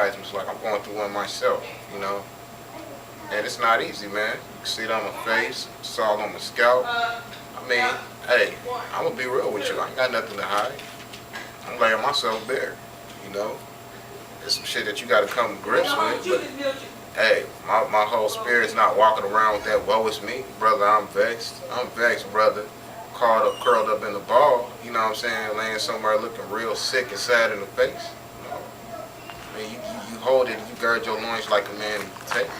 It's like I'm going through one myself, you know. And it's not easy, man. You can see it on my face, it's all on my scalp. I mean, hey, I'm gonna be real with you. I ain't got nothing to hide. I'm laying myself bare, you know. It's some shit that you gotta come to grips with. But, hey, my whole spirit's not walking around with that woe is me. Brother, I'm vexed. I'm vexed, brother. Curled up in the ball, you know what I'm saying, laying somewhere looking real sick and sad in the face. You know? I mean, you hold it, you gird your loins like a man take it.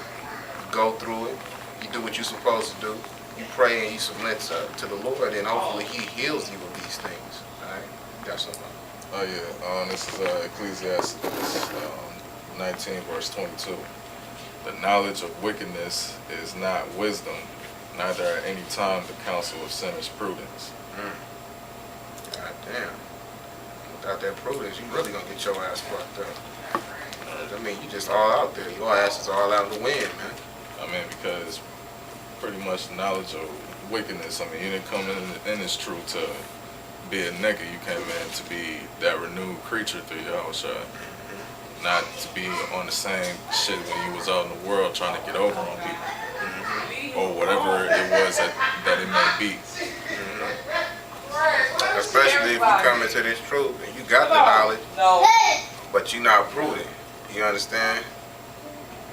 You go through it, you do what you're supposed to do, you pray and you submit to the Lord, and hopefully He heals you of these things. Alright? Got something. Oh yeah, this is Ecclesiastes 19 verse 22. The knowledge of wickedness is not wisdom, neither at any time the counsel of sinners prudence. God damn. Without that prudence, you really gonna get your ass fucked up. I mean, you just all out there. Your ass is all out in the wind, man. I mean, because pretty much knowledge of wickedness, I mean, you didn't come in this truth to be a nigga. You came in to be that renewed creature through your own shot. Not to be on the same shit when you was out in the world trying to get over on people. Or whatever it was that it may be. Especially if you come into this truth and you got the knowledge, but you not prudent. You understand?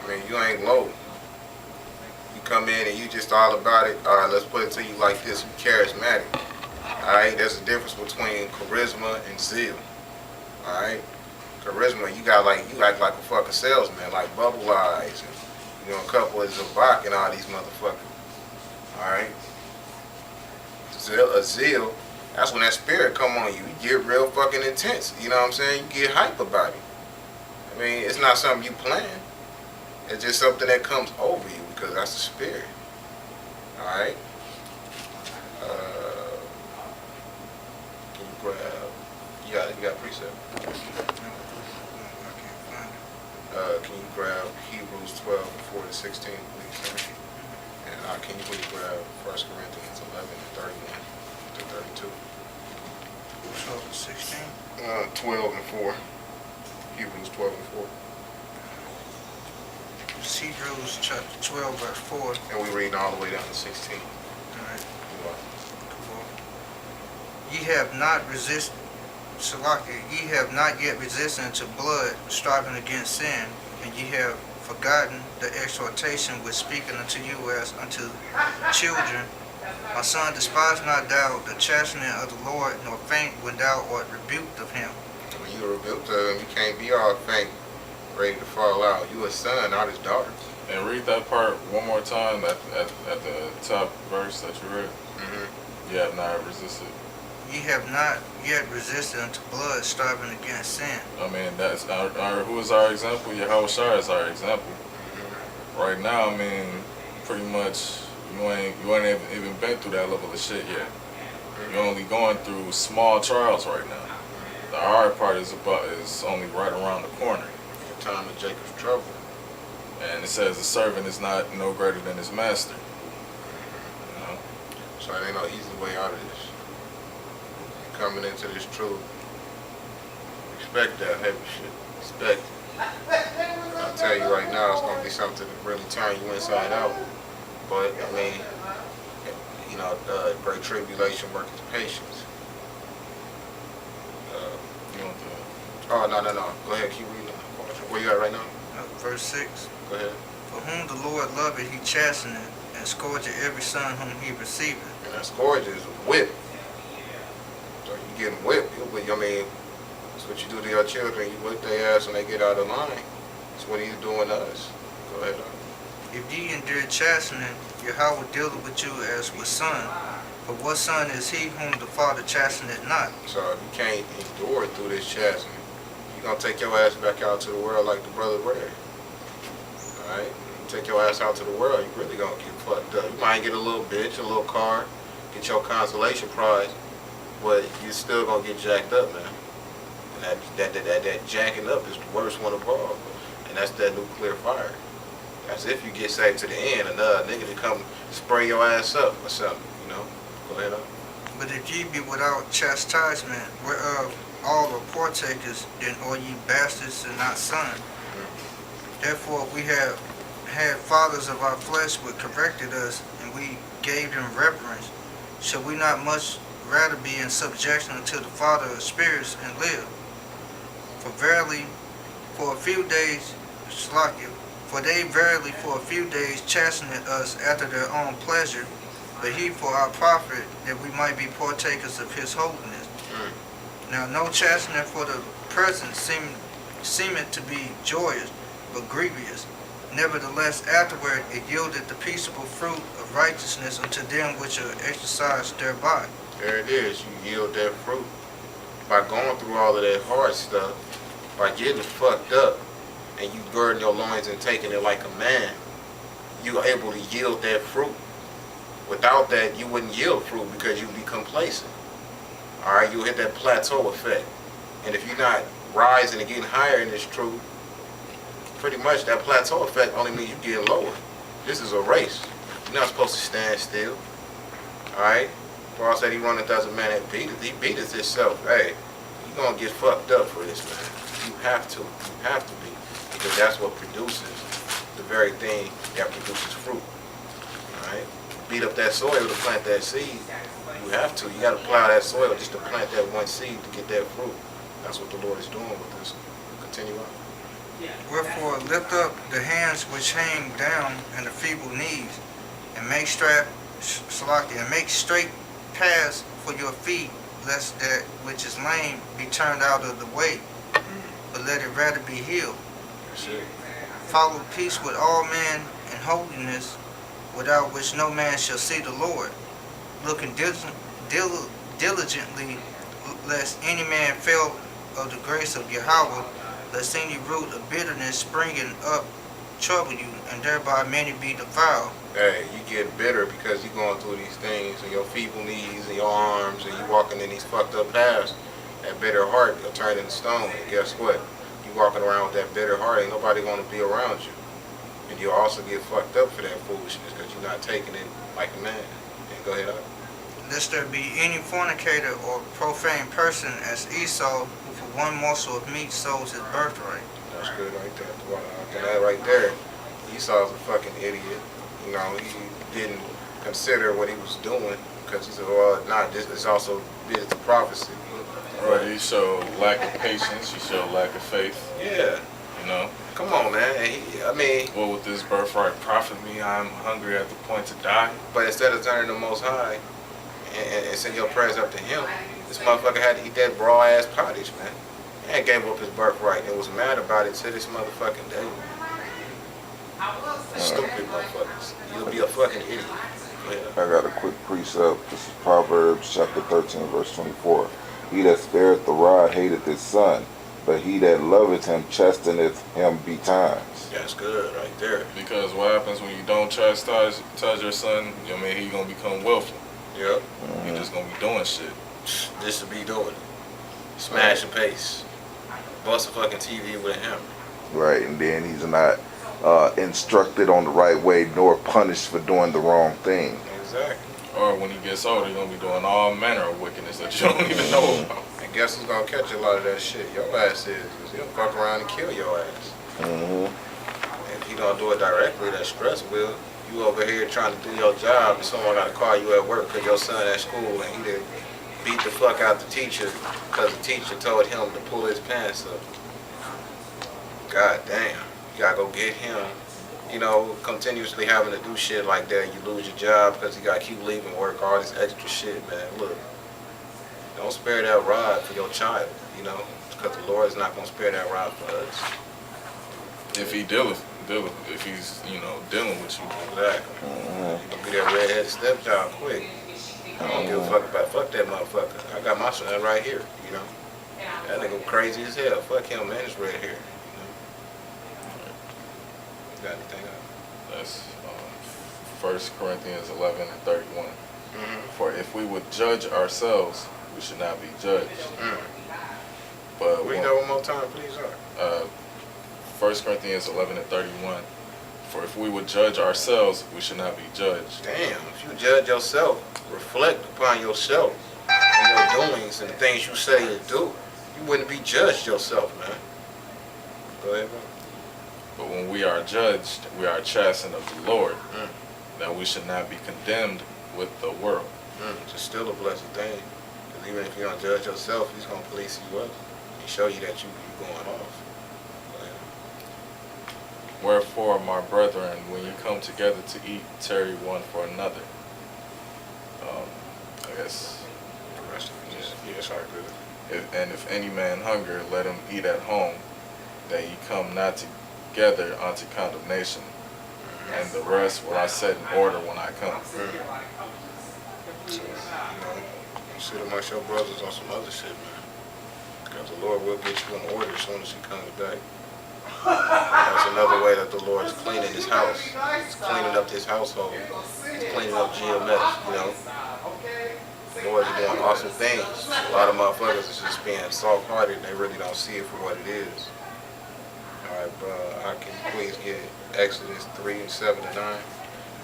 I mean, you ain't low. You come in and you just all about it. Alright, let's put it to you like this. You charismatic. Alright, there's a difference between charisma and zeal. Alright? Charisma, you act like a fucking salesman, like Bubble Eyes and, you know, a couple of Zabak and all these motherfuckers. Alright? Zeal, that's when that spirit come on you. You get real fucking intense. You know what I'm saying? You get hype about it. I mean, it's not something you plan. It's just something that comes over you because that's the spirit. Alright? Can you grab... You got precept? Can you grab Hebrews 12 and 4 to 16, please, sir? And can you please grab 1 Corinthians 11 and 31 to 32? 12 and 16? 12 and 4. Hebrews 12 and 4. It's Hebrews chapter 12, verse 4. And we reading all the way down to 16. Alright. Cool. Ye have not resisted, Salaki, ye have not yet resisted unto blood, striving against sin, and ye have forgotten the exhortation which speaketh unto you as unto children. My son, despise not thou the chastening of the Lord, nor faint when thou art rebuked of him. When you rebuked him, you can't be all faint, ready to fall out. You a son, not his daughter. And read that part one more time at the top verse that you read. You have not resisted. Ye have not yet resisted unto blood, striving against sin. I mean, that's who is our example? Yahushua is our example. Right now, I mean, pretty much you ain't even been through that level of shit yet. You're only going through small trials right now. The hard part is only right around the corner. The time of Jacob's trouble. And it says the servant is not no greater than his master. You know? So there ain't no easy way out of this. Coming into this truth, expect that heavy shit. Expect it. I'll tell you right now, it's going to be something to really turn you inside out. But, I mean, you know, great tribulation worketh patience. Oh, no. Go ahead, keep reading. Where you at right now? Verse 6. Go ahead. For whom the Lord loveth, he chasteneth, and scourgeth every son whom he receiveth. And that scourge is whip. So you getting whipped. I mean, that's what you do to your children. You whip their ass when they get out of line. That's what he's doing to us. Go ahead. If ye endure chastening, Yahweh dealeth with you as with son. But what son is he whom the Father chasteneth not? So if you can't endure through this chastening, you're going to take your ass back out to the world like the brother read. Alright? You take your ass out to the world, you really going to get fucked up. You might get a little bitch, a little car, get your consolation prize, but you're still going to get jacked up, man. And that jacking up is the worst one of all. And that's that nuclear fire. That's if you get saved to the end, another nigga to come spray your ass up or something, you know? Go ahead on. But if ye be without chastisement, whereof all are partakers, then are ye bastards and not sons. Therefore we have had fathers of our flesh which corrected us, and we gave them reverence. Shall we not much rather be in subjection unto the Father of spirits and live? For verily, for a few days, for they verily for a few days chastened us after their own pleasure, but he for our profit, that we might be partakers of his holiness. Now no chastening for the present seemeth to be joyous, but grievous. Nevertheless, afterward it yielded the peaceable fruit of righteousness unto them which are exercised thereby. There it is. You yield that fruit by going through all of that hard stuff, by getting fucked up, and you burden your loins and taking it like a man. You are able to yield that fruit. Without that, you wouldn't yield fruit because you'd be complacent. All right, you'll hit that plateau effect, and if you're not rising and getting higher in this truth, pretty much that plateau effect only means you getting lower. This is a race. You're not supposed to stand still. Alright? Paul said he runneth as a man that beateth. He beateth himself. Hey, you're going to get fucked up for this, man. You have to. You have to be. Because that's what produces the very thing that produces fruit. Alright? Beat up that soil to plant that seed. You have to. You got to plow that soil just to plant that one seed to get that fruit. That's what the Lord is doing with us. Continue on. Wherefore lift up the hands which hang down and the feeble knees, and make straight paths for your feet, lest that which is lame be turned out of the way, but let it rather be healed. Follow peace with all men and holiness, without which no man shall see the Lord, looking diligently, lest any man fail of the grace of Yahweh, lest any root of bitterness springing up trouble you, and thereby many be defiled. Hey, you get bitter because you're going through these things, and your feeble knees and your arms, and you walking in these fucked up paths. That bitter heart will turn into stone, and guess what? You walking around with that bitter heart, ain't nobody going to be around you. And you'll also get fucked up for that foolishness because you're not taking it like a man. And go ahead up. Lest there be any fornicator or profane person as Esau, who for one morsel of meat sold his birthright. That's good right there. That right there, Esau's a fucking idiot. You know, he didn't consider what he was doing because he said, well, nah, this is also business of prophecy. Right, you show lack of patience, you show lack of faith. Yeah. You know? Come on, man. Well, with this birthright profit me, I'm hungry at the point to die. But instead of turning the Most High and send your prayers up to him, this motherfucker had to eat that raw ass pottage, man. And gave up his birthright and was mad about it to this motherfucking day. Stupid motherfuckers. You'll be a fucking idiot. I got a quick precept. This is Proverbs chapter 13, verse 24. He that spareth the rod hateth his son, but he that loveth him chasteneth him betimes. That's good right there. Because what happens when you don't chastise your son, you know, he gonna become willful. Yep. He just gonna be doing shit. This will be doing it. Smash and pace. Bust a fucking TV with a hammer. Right, and then he's not instructed on the right way nor punished for doing the wrong thing. Exactly. Or when he gets older, he's gonna be doing all manner of wickedness that you don't even know about. And guess who's gonna catch a lot of that shit? Your ass is. Because he'll fuck around and kill your ass. Mm-hmm. If he don't do it directly, that stress will. You over here trying to do your job and someone got to call you at work because your son at school and he done beat the fuck out the teacher because the teacher told him to pull his pants up. God damn. You gotta go get him. You know, continuously having to do shit like that, you lose your job because you gotta keep leaving work, all this extra shit, man. Look, don't spare that rod for your child, you know, because the Lord is not gonna spare that rod for us. If he if he's, you know, dealing with you. Exactly. You gonna be that redheaded stepchild quick. I don't give a fuck about that motherfucker. I got my son right here, you know. That nigga crazy as hell. Fuck him, man. It's right here. Got anything else? That's 1 Corinthians 11 and 31. For if we would judge ourselves, we should not be judged. But Read that one more time, please, sir. 1 Corinthians 11 and 31. For if we would judge ourselves, we should not be judged. Damn, if you judge yourself, reflect upon yourself and your doings and the things you say and do, you wouldn't be judged yourself, man. Go ahead, bro. But when we are judged, we are chastened of the Lord, Mm. that we should not be condemned with the world. It's still a blessed thing. Because even if you don't judge yourself, he's going to police you up and show you that you're going off. Wherefore, my brethren, when you come together to eat, tarry one for another. I guess, The rest of it, yeah, it's all good. and if any man hunger, let him eat at home, that ye come not together unto condemnation. And the rest will I set in order when I come. So, sit amongst your brothers on some other shit, man. Because the Lord will get you in order as soon as he comes back. That's another way that the Lord is cleaning his house. He's cleaning up his household. He's cleaning up GMS, you know. The Lord is doing awesome things. A lot of motherfuckers is just being soft-hearted and they really don't see it for what it is. Alright, bro, I can please get Exodus 3 and 7 and 9.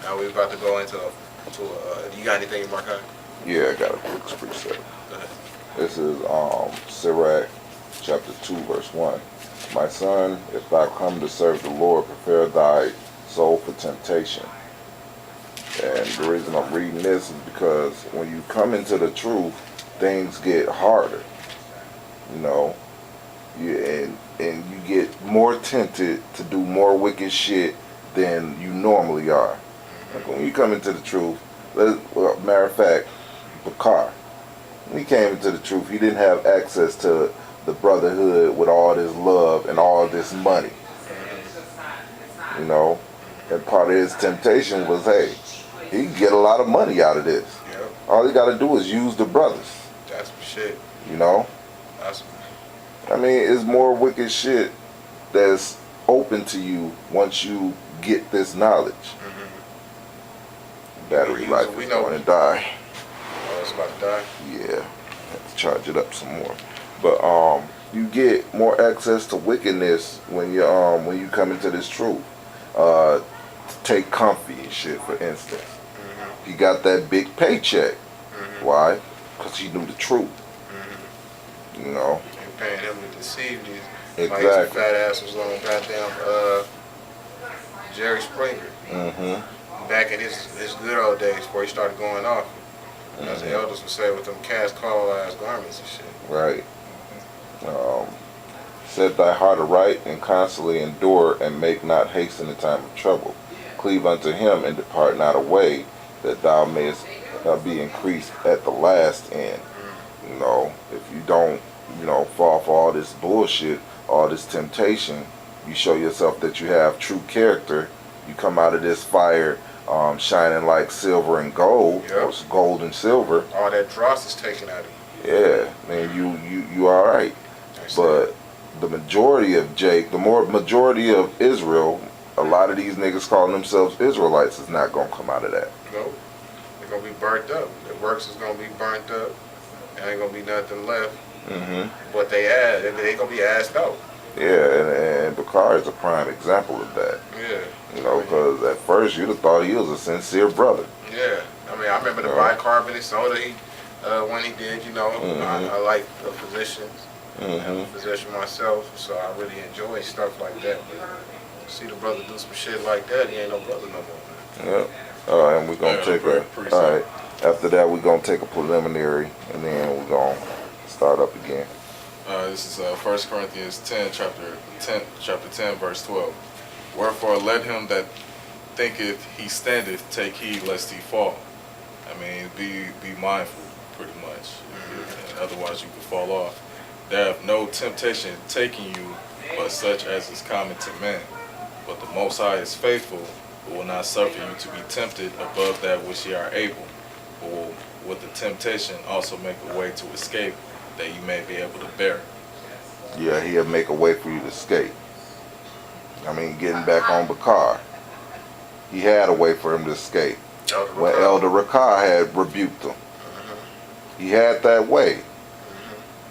Now we're about to go into you got anything, Markai? Yeah, I got a quick precept. Go ahead. This is Sirach chapter 2 verse 1. My son, if thou come to serve the Lord, prepare thy soul for temptation. And the reason I'm reading this is because when you come into the truth, things get harder. You know, and you get more tempted to do more wicked shit than you normally are. Like when you come into the truth, matter of fact, Bakar, when he came into the truth, he didn't have access to the brotherhood with all this love and all this money. You know, and part of his temptation was, hey, he can get a lot of money out of this. Yep. All he got to do is use the brothers. That's some shit. You know, That's I mean, it's more wicked shit that's open to you once you get this knowledge. Battery life is going to die. oh, it's about to die. Yeah, have to charge it up some more. But you get more access to wickedness when you come into this truth. Take Comfy and shit, for instance. He got that big paycheck. Why? Because he knew the truth. You know. And paying him to deceive these. Exactly. Like his fat ass was on goddamn Jerry Springer. Back in his good old days before he started going off. As the elders would say, with them cast call ass garments and shit. Right. Set thy heart aright and constantly endure, and make not haste in the time of trouble. Cleave unto him and depart not away, that thou mayest be increased at the last end. You know, if you don't, fall for all this bullshit, all this temptation, you show yourself that you have true character. You come out of this fire shining like silver and gold, Yep. or gold and silver. All that dross is taken out of you. Yeah, man, you all right. That's But it. the majority of majority of Israel, a lot of these niggas calling themselves Israelites is not gonna come out of that. Nope. They're going to be burnt up. The works is going to be burnt up. There ain't going to be nothing left. What they add, they're going to be asked out. Yeah, and Bakar is a prime example of that. Yeah. You know, because at first you'd have thought he was a sincere brother. Yeah. I mean, I remember the bicarbonate soda when he did, I like the physicians. I'm a physician myself, so I really enjoy stuff like that. But see the brother do some shit like that, he ain't no brother no more, man. Yep. All right, and we're gonna take all right. After that, we're gonna take a preliminary, and then we're gonna start up again. This is 1 Corinthians 10, chapter 10, verse 12. Wherefore let him that thinketh he standeth take heed lest he fall. I mean, be mindful, pretty much. Otherwise, you could fall off. There hath no temptation taking you, but such as is common to men. But the Most High is faithful, who will not suffer you to be tempted above that which ye are able, but will with the temptation also make a way to escape, that you may be able to bear it. Yeah, he'll make a way for you to escape. I mean, getting back on Bakar, he had a way for him to escape. When Elder Rakah had rebuked him, he had that way.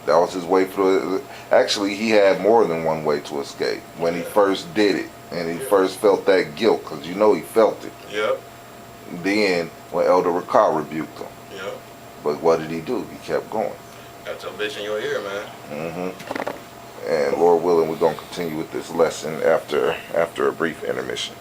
That was his way for. Actually, he had more than one way to escape when he first did it, and he first felt that guilt, because he felt it. Yep. Then when Elder Rakah rebuked him, Yep. but what did he do? He kept going. That's a bitch in your ear, man. And Lord willing, we're going to continue with this lesson after a brief intermission.